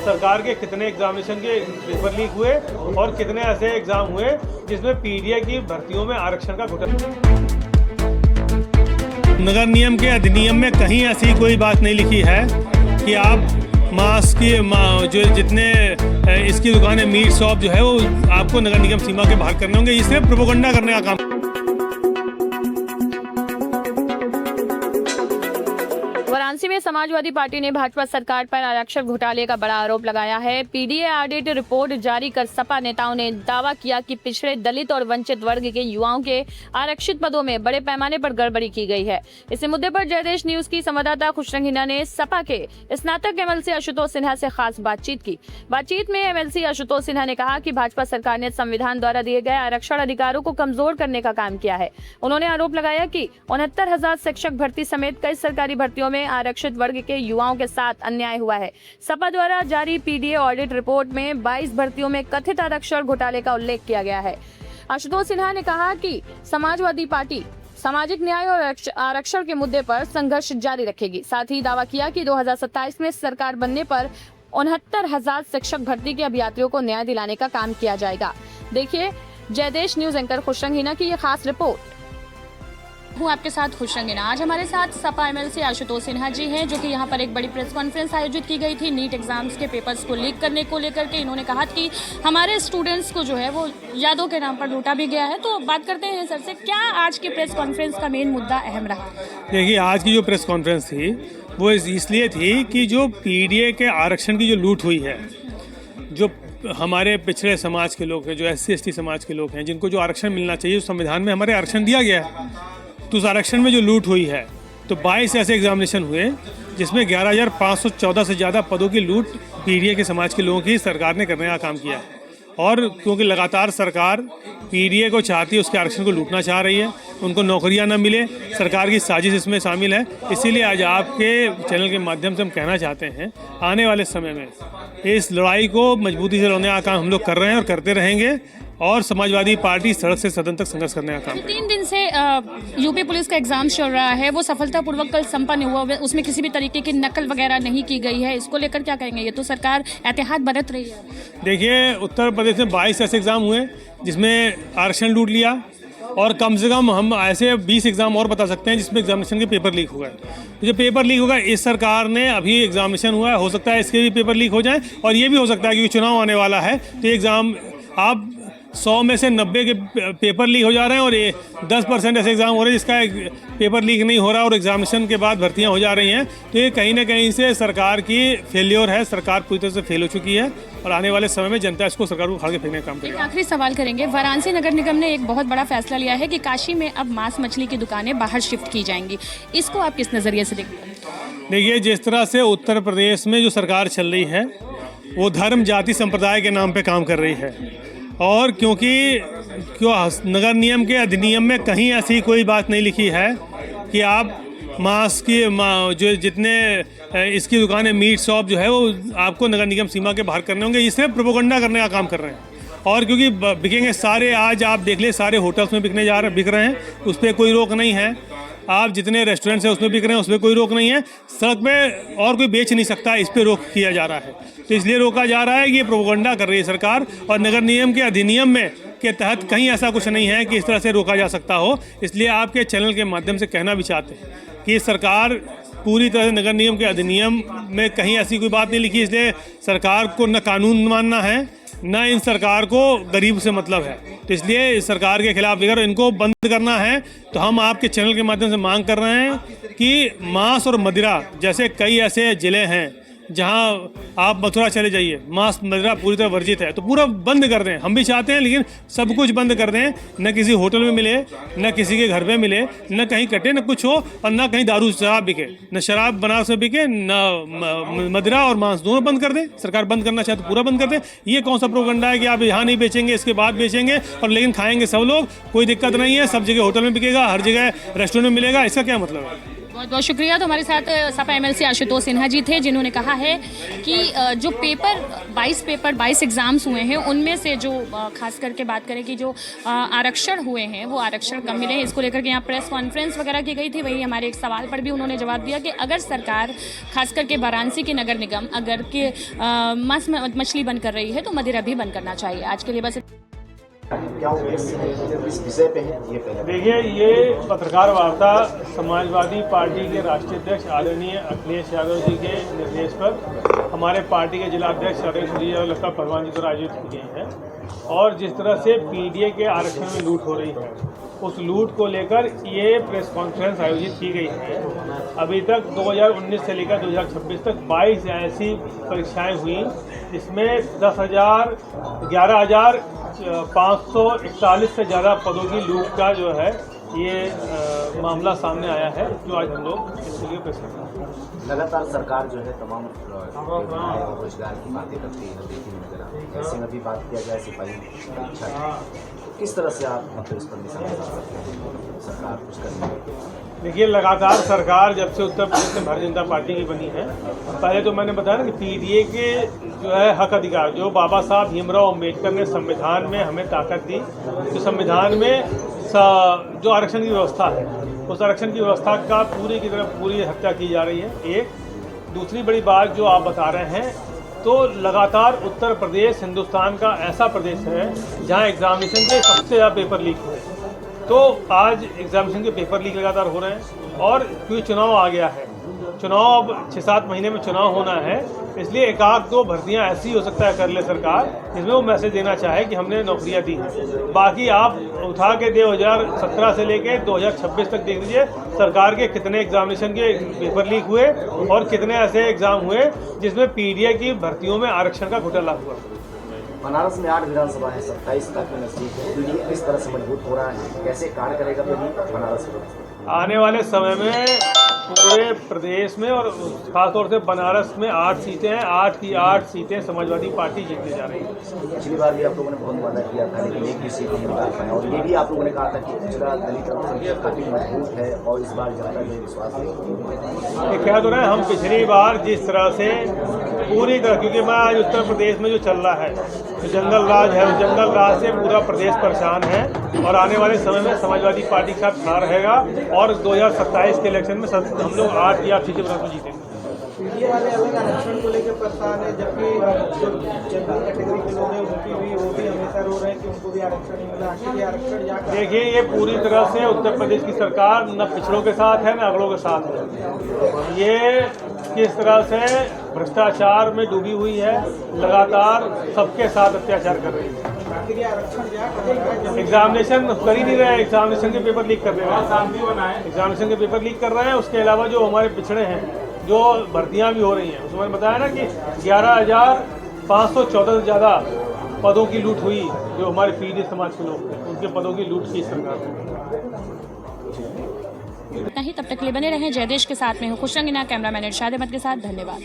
सरकार के कितने एग्जामिनेशन के पेपर लीक हुए और कितने ऐसे एग्जाम हुए जिसमें पीडीए की भर्तियों में आरक्षण का घोटाला। नगर निगम के अधिनियम में कहीं ऐसी कोई बात नहीं लिखी है कि आप मांस की जो जितने इसकी दुकानें मीट शॉप जो है वो आपको नगर निगम सीमा के बाहर करने होंगे। ये सिर्फ प्रोपेगेंडा करने का काम। वाराणसी में समाजवादी पार्टी ने भाजपा सरकार पर आरक्षण घोटाले का बड़ा आरोप लगाया है। पीडीए ऑडिट रिपोर्ट जारी कर सपा नेताओं ने दावा किया कि पिछड़े दलित और वंचित वर्ग के युवाओं के आरक्षित पदों में बड़े पैमाने पर गड़बड़ी की गई है। इसी मुद्दे पर जयदेश न्यूज की संवाददाता खुशरंग हिना ने सपा के स्नातक एमएलसी आशुतोष सिन्हा से खास बातचीत की। बातचीत में एमएलसी आशुतोष सिन्हा ने कहा कि भाजपा सरकार ने संविधान द्वारा दिए गए आरक्षण अधिकारों को कमजोर करने का काम किया है। उन्होंने आरोप लगाया कि 69,000 शिक्षक भर्ती समेत कई सरकारी भर्तियों में आरक्षित वर्ग के युवाओं के साथ अन्याय हुआ है। सपा द्वारा जारी पीडीए ऑडिट रिपोर्ट में 22 भर्तियों में कथित आरक्षण घोटाले का उल्लेख किया गया है। आशुतोष सिन्हा ने कहा कि समाजवादी पार्टी सामाजिक न्याय और आरक्षण के मुद्दे पर संघर्ष जारी रखेगी। साथ ही दावा किया कि 2027 में सरकार बनने पर 69,000 शिक्षक भर्ती के अभ्यर्थियों को न्याय दिलाने का काम किया जाएगा। देखिए जयदेश न्यूज एंकर खुशरंग हिना की ये खास रिपोर्ट। हूँ आपके साथ खुशरंग हिना। आज हमारे साथ सपा एमएलसी आशुतोष सिन्हा जी हैं, जो कि यहाँ पर एक बड़ी प्रेस कॉन्फ्रेंस आयोजित की गई थी नीट एग्जाम्स के पेपर्स को लीक करने को लेकर के। इन्होंने कहा कि हमारे स्टूडेंट्स को जो है वो यादों के नाम पर लूटा भी गया है। तो बात करते हैं सर से, क्या आज की प्रेस कॉन्फ्रेंस का मेन मुद्दा अहम रहा? देखिए, आज की जो प्रेस कॉन्फ्रेंस थी वो इसलिए थी कि जो पीडीए के आरक्षण की जो लूट हुई है, जो हमारे पिछड़े समाज के लोग हैं, जो SC ST समाज के लोग हैं, जिनको जो आरक्षण मिलना चाहिए, जो संविधान में हमारे आरक्षण दिया गया है, तो उस आरक्षण में जो लूट हुई है, तो 22 ऐसे एग्जामिनेशन हुए जिसमें 11,514 से ज़्यादा पदों की लूट पीडीए के समाज के लोगों की सरकार ने करने का काम किया है। और क्योंकि लगातार सरकार पीडीए को चाहती है, उसके आरक्षण को लूटना चाह रही है, उनको नौकरियां न मिले, सरकार की साजिश इसमें शामिल है। इसीलिए आज आपके चैनल के माध्यम से हम कहना चाहते हैं, आने वाले समय में इस लड़ाई को मजबूती से लड़ने का काम हम लोग कर रहे हैं और करते रहेंगे। और समाजवादी पार्टी सड़क से सदन तक संघर्ष करने का काम। 3 दिन से यूपी पुलिस का एग्जाम चल रहा है, वो सफलतापूर्वक कल संपन्न हुआ, उसमें किसी भी तरीके की नकल वगैरह नहीं की गई है। इसको लेकर क्या कहेंगे? ये तो सरकार एहतियात बरत रही है। देखिए, उत्तर प्रदेश में 22 ऐसे एग्जाम हुए जिसमें आरक्षण लूट लिया, और कम से कम हम ऐसे 20 एग्जाम और बता सकते हैं जिसमें एग्जामिनेशन के पेपर लीक हुआ है। जो पेपर लीक होगा, इस सरकार ने अभी एग्जामिनेशन हुआ है, हो सकता है इसके भी पेपर लीक हो जाए। और ये भी हो सकता है क्योंकि चुनाव आने वाला है, तो एग्जाम आप 100 में से 90 के पेपर लीक हो जा रहे हैं और ये 10% ऐसे एग्जाम हो रहे हैं जिसका पेपर लीक नहीं हो रहा और एग्जामिनेशन के बाद भर्तियां हो जा रही हैं। तो ये कहीं ना कहीं से सरकार की फेल्योर है, सरकार पूरी तरह से फेल हो चुकी है और आने वाले समय में जनता इसको सरकार को उखाड़ के फेंकने का काम करेगी। आखिरी सवाल करेंगे, वाराणसी नगर निगम ने एक बहुत बड़ा फैसला लिया है कि काशी में अब मांस मछली की दुकानें बाहर शिफ्ट की जाएंगी। इसको आप किस नज़रिए से देखते हैं? देखिए, जिस तरह से उत्तर प्रदेश में जो सरकार चल रही है वो धर्म जाति संप्रदाय के नाम पे काम कर रही है। और क्योंकि नगर निगम के अधिनियम में कहीं ऐसी कोई बात नहीं लिखी है कि आप मांस की जो जितने इसकी दुकानें मीट शॉप जो है वो आपको नगर निगम सीमा के बाहर करने होंगे। ये सिर्फ प्रोपेगेंडा करने का काम कर रहे हैं। और क्योंकि बिकेंगे सारे, आज आप देख ले सारे होटल्स में बिक रहे हैं, उस पर कोई रोक नहीं है। आप जितने रेस्टोरेंट्स हैं उसमें बिक रहे हैं, उसमें कोई रोक नहीं है। सड़क पे और कोई बेच नहीं सकता, इस पे रोक किया जा रहा है। तो इसलिए रोका जा रहा है कि ये प्रोपेगेंडा कर रही है सरकार, और नगर निगम के अधिनियम में के तहत कहीं ऐसा कुछ नहीं है कि इस तरह से रोका जा सकता हो। इसलिए आपके चैनल के माध्यम से कहना भी चाहते हैं कि सरकार पूरी तरह से नगर निगम के अधिनियम में कहीं ऐसी कोई बात नहीं लिखी। इसलिए सरकार को न कानून मानना है, न इन सरकार को गरीब से मतलब है। तो इसलिए इस सरकार के खिलाफ अगर इनको बंद करना है तो हम आपके चैनल के माध्यम से मांग कर रहे हैं कि मांस और मदिरा जैसे कई ऐसे ज़िले हैं जहां आप मथुरा चले जाइए, मांस मदिरा पूरी तरह वर्जित है, तो पूरा बंद कर दें। हम भी चाहते हैं, लेकिन सब कुछ बंद कर दें। न किसी होटल में मिले, न किसी के घर पे मिले, न कहीं कटे, न कुछ हो, और न कहीं दारू शराब बिके, न शराब बनारस में बिके, न मदिरा और मांस, दोनों बंद कर दें। सरकार बंद करना चाहे तो पूरा बंद कर दें। ये कौन सा प्रोपेगेंडा है कि आप यहाँ नहीं बेचेंगे, इसके बाद बेचेंगे, और लेकिन खाएंगे सब लोग, कोई दिक्कत नहीं है, सब जगह होटल में बिकेगा, हर जगह रेस्टोरेंट में मिलेगा, इसका क्या मतलब है? बहुत बहुत शुक्रिया। तो हमारे साथ सपा एमएलसी आशुतोष सिन्हा जी थे, जिन्होंने कहा है कि जो 22 एग्ज़ाम्स हुए हैं उनमें से जो खास करके बात करें कि जो आरक्षण हुए हैं वो आरक्षण कम मिले हैं। इसको लेकर के यहाँ प्रेस कॉन्फ्रेंस वगैरह की गई थी। वही हमारे एक सवाल पर भी उन्होंने जवाब दिया कि अगर सरकार खास करके वाराणसी के नगर निगम अगर के मांस मछली बंद कर रही है तो मदिरा भी बंद करना चाहिए। आज के लिए बस क्या उद्देश्य है, इस विषय पे है ये पहले देखिए, ये पत्रकार वार्ता समाजवादी पार्टी के राष्ट्रीय अध्यक्ष आदरणीय अखिलेश यादव जी के निर्देश पर हमारे पार्टी के जिला अध्यक्ष लक्का परवान जी द्वारा आयोजित की गई है। और जिस तरह से पीडीए के आरक्षण में लूट हो रही है, उस लूट को लेकर ये प्रेस कॉन्फ्रेंस आयोजित की गई है। अभी तक 2019 से लेकर 2026 तक 22 ऐसी परीक्षाएं हुई, जिसमें 11,541 से ज़्यादा पदों की लूट का जो है ये मामला सामने आया है, जो आज हम लोग इसके लिए प्रेस कर रहे हैं। लगातार सरकार जो है तमाम रोजगार की बातें करती है, देखने नजर आती है। ऐसे में भी बात किया जाए सिपाही परीक्षा की, किस तरह से आप मतलब इस पर निशाना करते हैं सरकार कुछ करने? देखिए, लगातार सरकार जब से उत्तर प्रदेश में भारतीय जनता पार्टी की बनी है, पहले तो मैंने बताया ना कि पीडीए के जो है हक अधिकार, जो बाबा साहब भीमराव अम्बेडकर ने संविधान में हमें ताकत दी, तो संविधान में जो आरक्षण की व्यवस्था है, उस आरक्षण की व्यवस्था का पूरी की तरफ पूरी हत्या की जा रही है। एक दूसरी बड़ी बात जो आप बता रहे हैं, तो लगातार उत्तर प्रदेश हिंदुस्तान का ऐसा प्रदेश है जहां एग्जामिनेशन के सबसे ज़्यादा पेपर लीक हुए। तो आज एग्जामिनेशन के पेपर लीक लगातार हो रहे हैं, और क्योंकि चुनाव आ गया है, चुनाव अब 6-7 महीने में चुनाव होना है, इसलिए एक आध दो भर्तियां ऐसी हो सकता है कर ले सरकार, जिसमें वो मैसेज देना चाहे कि हमने नौकरियां दी हैं। बाकी आप उठा के 2017 से लेके 2026 तक देख लीजिए, सरकार के कितने एग्जामिनेशन के पेपर लीक हुए और कितने ऐसे एग्जाम हुए जिसमें पीडीए की भर्तियों में आरक्षण का घोटाला हुआ। बनारस में 8 विधानसभा है, 27 काफी नजदीक है। पीडीए किस तरह से मजबूत हो रहा है, कैसे कार्य करेगा बनारस में? आने वाले समय में पूरे प्रदेश में और खासतौर से बनारस में 8 सीटें हैं, 8 की 8 सीटें समाजवादी पार्टी जीतने जा रही है। पिछली बार भी आप लोगों ने बहुत वादा किया था, लेकिन एक भी सीट नहीं निकाल पाया, और ये भी आप लोगों ने कहा था कि पिछड़ा दलित अल्पसंख्यक काफी मजबूत है और इस बार जनता में विश्वास है। ये क्या तो रहे, हम पिछली बार जिस तरह से पूरी तरह, क्योंकि मैं आज उत्तर प्रदेश में जो चल रहा है, जो जंगल राज है, उस जंगल राज से पूरा प्रदेश परेशान है, और आने वाले समय में समाजवादी पार्टी के साथ खड़ा रहेगा, और 2027 के इलेक्शन में हम लोग 8 की 8 सीटें बनाकर जीतेंगे। पीडीए वाले अलग आरक्षण को लेकर परेशान है, जबकि जो जनरल कैटेगरी के लोग हैं वो भी हमेशा रो रहे हैं कि उनको भी आरक्षण नहीं मिला। आखिर ये आरक्षण या देखिए, ये पूरी तरह से उत्तर प्रदेश की सरकार न पिछड़ों के साथ है न अगड़ों के साथ है। ये किस तरह से भ्रष्टाचार में डूबी हुई है, लगातार सबके साथ अत्याचार कर रही है। आखिर ये आरक्षण या करेगा? एग्जामिनेशन कर ही नहीं रहे, एग्जामिनेशन के पेपर लीक कर रहे हैं, एग्जामिनेशन के पेपर लीक कर रहे हैं। उसके अलावा जो हमारे पिछड़े हैं, जो भर्तियां भी हो रही हैं, उसमें मैंने बताया ना कि 11,514 से ज़्यादा पदों की लूट हुई, जो हमारे पीडीए समाज के लोग हैं, उनके पदों की लूट की सरकार ने। इतना ही, तब तक के लिए बने रहें जयदेश के साथ में हूँ खुशरंगीना, कैमरामैन इरशाद अहमद के साथ। धन्यवाद।